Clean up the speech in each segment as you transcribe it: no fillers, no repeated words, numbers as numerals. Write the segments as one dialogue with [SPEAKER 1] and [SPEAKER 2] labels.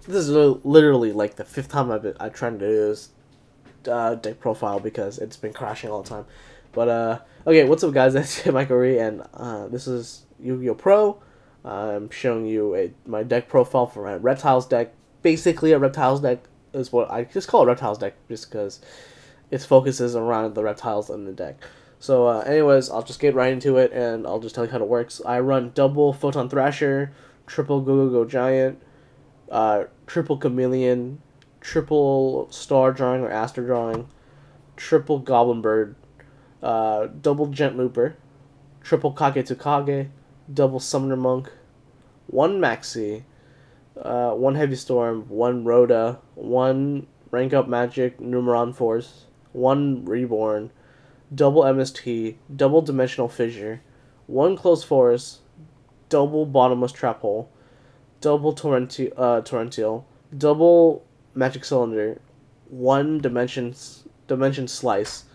[SPEAKER 1] This is literally like the 5th time I've tried to do this deck profile because it's been crashing all the time. But okay, what's up, guys? It's Michael Ree, and this is Yu-Gi-Oh! Pro. I'm showing you my deck profile for my Reptiles deck. Basically, a Reptiles deck is what I just call a Reptiles deck, just because its focus is around the reptiles in the deck. So, anyways, I'll just get right into it, and I'll just tell you how it works. I run double Photon Thrasher, triple Gogogo Giant, triple Chamenleon, triple Star Drawing or Aster Drawing, triple Goblindbergh, double Gentlooper, triple Kagetokage, double Summoner Monk, one Maxx, one Heavy Storm, one Rhoda, one Rank Up Magic Numeron Force, one Reborn, double MST, double Dimensional Fissure, one Closed Forest, double Bottomless Trap Hole, double Torrential, double Magic Cylinder, one Dimension Slice,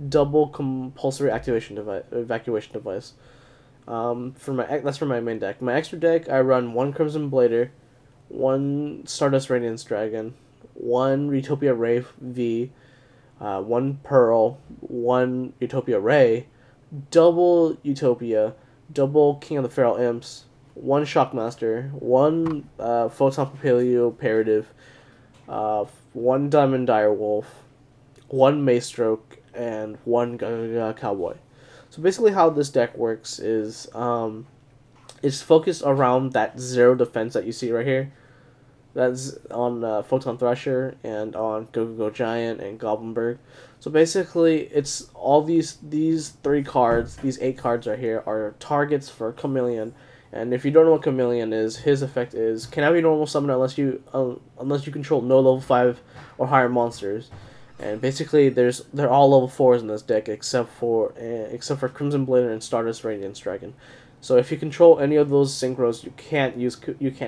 [SPEAKER 1] double Compulsory Evacuation Device. That's for my main deck. My extra deck, I run one Crimson Blader, one Stardust Radiance Dragon, one Utopia Ray V, one Pearl, one Utopia Ray, double Utopia, double King of the Feral Imps, one Shockmaster, one Photon Imperative, one Diamond Direwolf, one Maestroke, and one Cowboy. So basically how this deck works is it's focused around that 0 defense that you see right here. That's on Photon Thrasher and on Gogogo Giant and Goblindbergh. So basically, it's all these 3 cards, these 8 cards right here, are targets for Chamenleon. And if you don't know what Chamenleon is, his effect is cannot be normal summon unless you control no level 5 or higher monsters. And basically, they're all level 4s in this deck except for Crimson Blader and Stardust Radiance Dragon. So if you control any of those synchros, you can't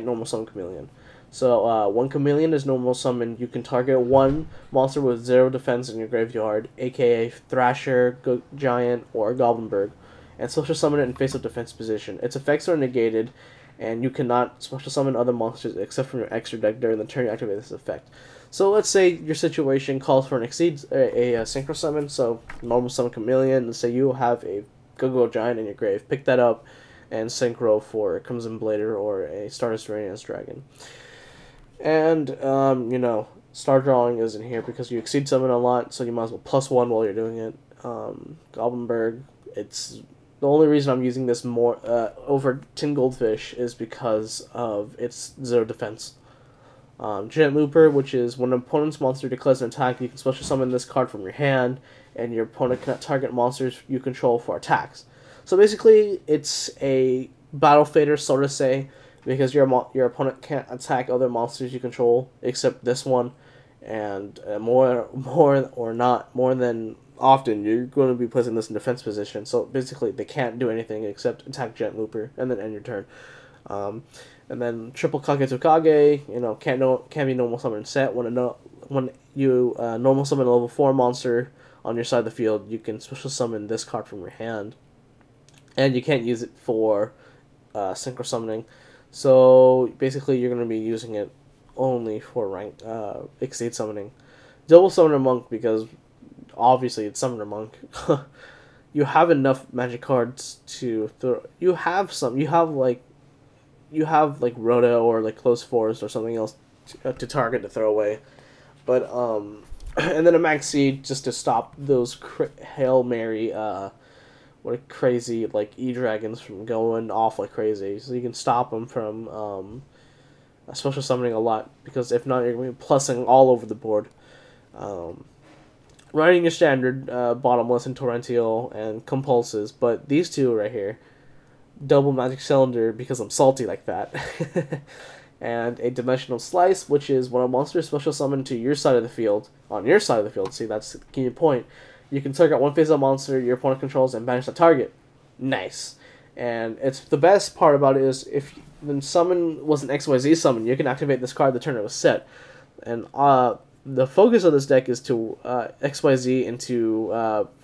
[SPEAKER 1] normal summon Chamenleon. So when Chamenleon is normal summoned, you can target one monster with 0 defense in your graveyard, aka Thrasher, Giant, or Goblindbergh, and special summon it in face-up defense position. Its effects are negated, and you cannot special summon other monsters except from your extra deck during the turn you activate this effect. So let's say your situation calls for an synchro summon, so normal summon Chamenleon. Let's say you have a Gogogo Giant in your grave, pick that up, and synchro for a Crimson Blader or a Stardust Radiance Dragon. And, Star Drawing isn't here because you exceed summon a lot, so you might as well +1 while you're doing it. Goblindbergh, it's the only reason I'm using this more over Tin Goldfish is because of its 0 defense. Gentlooper, which is when an opponent's monster declares an attack, you can special summon this card from your hand, and your opponent cannot target monsters you control for attacks. So basically, it's a battle fader, so to say, because your opponent can't attack other monsters you control except this one, and more than often you're going to be placing this in defense position. So basically, they can't do anything except attack Gentlooper and then end your turn. And then triple Kagetokage, can't be normal summon set. When you normal summon a level 4 monster on your side of the field, you can special summon this card from your hand, and you can't use it for synchro summoning. So basically, you're going to be using it only for rank exceed summoning. Double Summoner Monk, because obviously it's Summoner Monk. You have enough magic cards to throw. You have like Rhoda or like Closed Forest or something else to target to throw away. But and then a Maxx just to stop those Hail Mary crazy like E-Dragons from going off like crazy. So you can stop them from special summoning a lot, because if not, you're going to be plussing all over the board. Running your standard Bottomless and Torrential and Compulses, but these two right here, double Magic Cylinder because I'm salty like that, and a Dimensional Slice, which is when a monster is special summoned to your side of the field, on your side of the field, see, that's the key point, you can target one face-up monster your opponent controls and banish the target. Nice. And it's the best part about it is if the summon was an XYZ summon, you can activate this card the turn it was set. And the focus of this deck is to XYZ into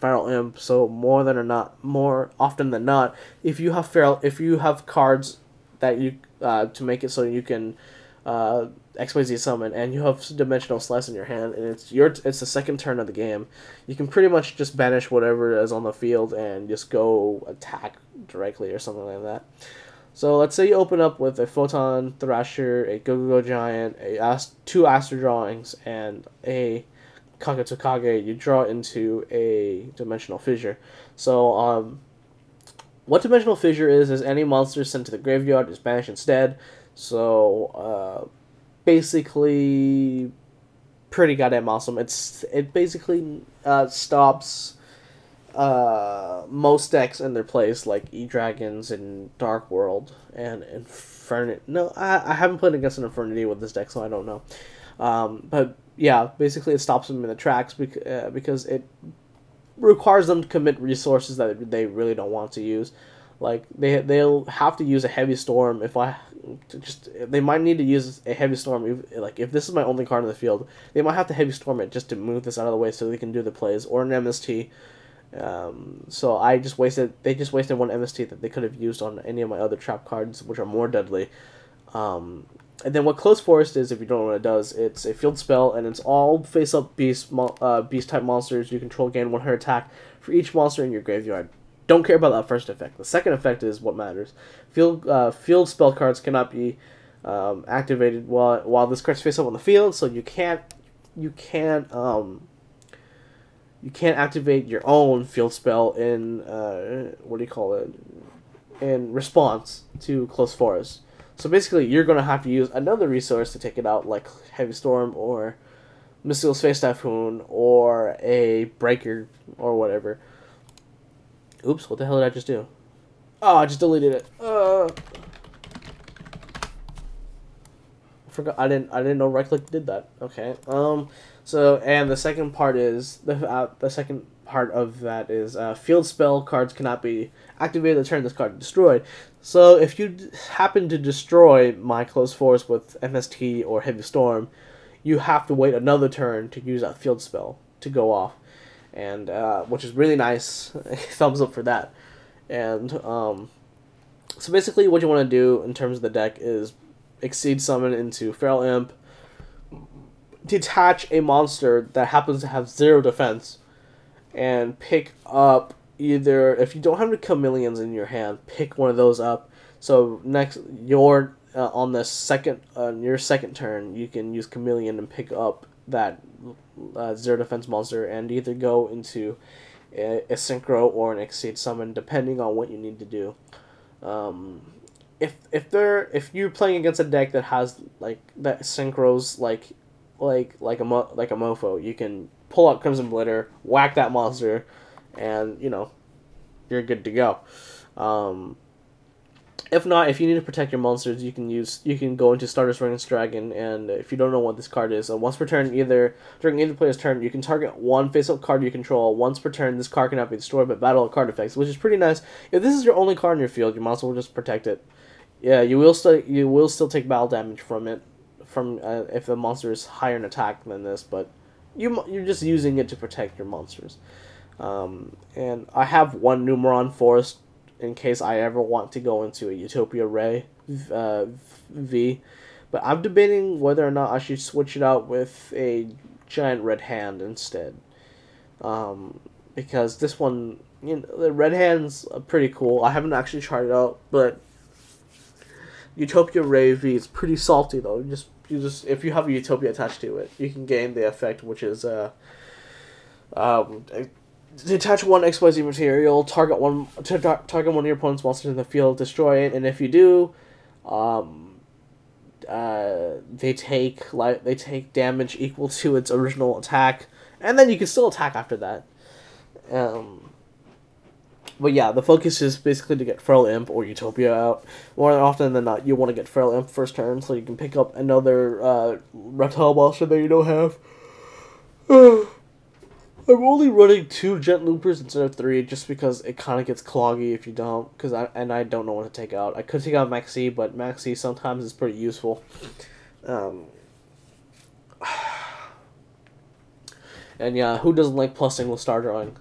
[SPEAKER 1] Feral Imp. So more often than not, if you have cards that you to make it so you can XYZ summon, and you have Dimensional Slice in your hand, and it's the second turn of the game. You can pretty much just banish whatever is on the field and just go attack directly or something like that. So let's say you open up with a Photon Thrasher, a Gogogo Giant, two Astro Drawings, and a Kagetokage. You draw into a Dimensional Fissure. So what Dimensional Fissure is any monster sent to the graveyard is banished instead. So basically pretty goddamn awesome. It basically stops most decks in their place, like E-Dragons and Dark World and Infernity. No, I haven't played against an Infernity with this deck, so I don't know. But yeah, basically it stops them in the tracks because it requires them to commit resources that they really don't want to use. Like they'll have to use a Heavy Storm they might need to use a Heavy Storm if this is my only card in the field. They might have to Heavy Storm it just to move this out of the way so they can do the plays, or an MST. So they just wasted one MST that they could have used on any of my other trap cards, which are more deadly. And then what Close Forest is, if you don't know what it does, it's a field spell, and it's all face-up beast-type monsters. You control gain 100 attack for each monster in your graveyard. Don't care about that first effect. The second effect is what matters. Field spell cards cannot be activated while this card's face-up on the field, so you can't activate your own field spell in in response to Close Forest. So basically, you're going to have to use another resource to take it out, like Heavy Storm or Mystical Space Typhoon or a Breaker or whatever. Oops, what the hell did I just do? Oh, I just deleted it. I forgot. I didn't know right click did that. Okay. So and the second part is the second part of that is field spell cards cannot be activated to turn this card destroyed. So if you happen to destroy my Close Forest with MST or Heavy Storm, you have to wait another turn to use that field spell to go off, and which is really nice. Thumbs up for that. And so basically, what you want to do in terms of the deck is Exceed Summon into Feral Imp, detach a monster that happens to have 0 defense, and pick up either, if you don't have any Chamenleons in your hand, pick one of those up. So next, your on your second turn, you can use Chamenleon and pick up that 0 defense monster and either go into a Synchro or an Exceed Summon, depending on what you need to do. If you're playing against a deck that has that synchros like a mofo, you can pull out Crimson Blitter, whack that monster, and you're good to go. If not, if you need to protect your monsters, you can go into Stardust Radiance Dragon, and if you don't know what this card is, once per turn, during either player's turn, you can target one face-up card you control. Once per turn, this card cannot be destroyed by battle or card effects, which is pretty nice. If this is your only card in your field, you might as well just protect it. Yeah, you will still take battle damage from it, if the monster is higher in attack than this, but you're just using it to protect your monsters. And I have one Numeron Forest in case I ever want to go into a Utopia Ray V, but I'm debating whether or not I should switch it out with a giant red hand instead. Because this one, the red hand's pretty cool. I haven't actually tried it out, but Utopia Ray V is pretty salty though. You just if you have a Utopia attached to it, you can gain the effect, which is detach one XYZ material, target one of your opponent's monsters in the field, destroy it, and if you do, they take damage equal to its original attack, and then you can still attack after that. But yeah, the focus is basically to get Feral Imp or Utopia out. More often than not, you want to get Feral Imp first turn, so you can pick up another reptile monster that you don't have. I'm only running 2 Gentloopers instead of 3, just because it kind of gets cloggy if you don't, and I don't know what to take out. I could take out Maxx, but Maxx sometimes is pretty useful. And yeah, who doesn't like plussing with Star Drawing?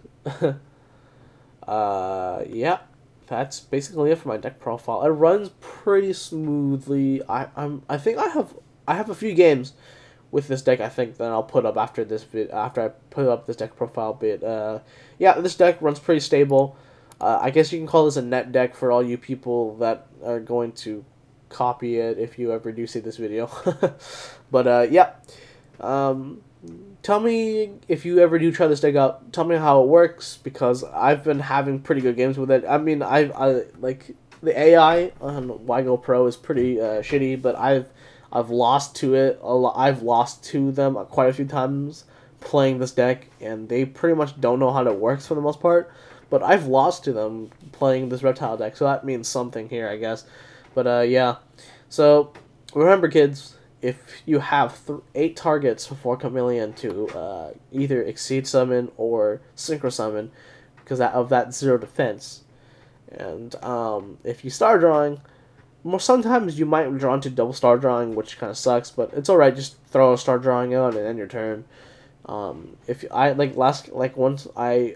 [SPEAKER 1] Yeah, that's basically it for my deck profile. It runs pretty smoothly. I think I have I have a few games with this deck, I think, that I'll put up after this after I put up this deck profile bit. Yeah, this deck runs pretty stable. I guess you can call this a net deck for all you people that are going to copy it if you ever do see this video. But yeah, tell me if you ever do try this deck out. Tell me how it works, because I've been having pretty good games with it. I mean, I like the AI on Yugioh Pro is pretty shitty, but I've lost to it a lot. I've lost to them quite a few times playing this deck, and they pretty much don't know how it works for the most part. But I've lost to them playing this reptile deck, so that means something here, I guess. But yeah, so remember, kids, if you have 8 targets for Chamenleon to either exceed summon or synchro summon, because of that 0 defense, and if you start drawing, sometimes you might draw into double star drawing, which kind of sucks, but it's alright. Just throw a star drawing out and end your turn. If I once I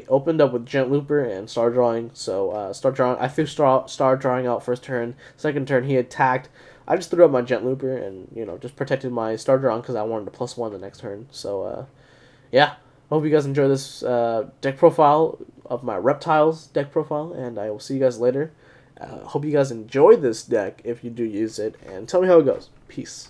[SPEAKER 1] opened up with Gentlooper and star drawing, so star drawing, I threw star drawing out first turn. Second turn he attacked. I just threw up my Gentlooper and just protected my star drawing because I wanted to +1 the next turn. So yeah, hope you guys enjoy this deck profile of my Reptiles deck profile, and I will see you guys later. Hope you guys enjoy this deck if you do use it, and tell me how it goes. Peace.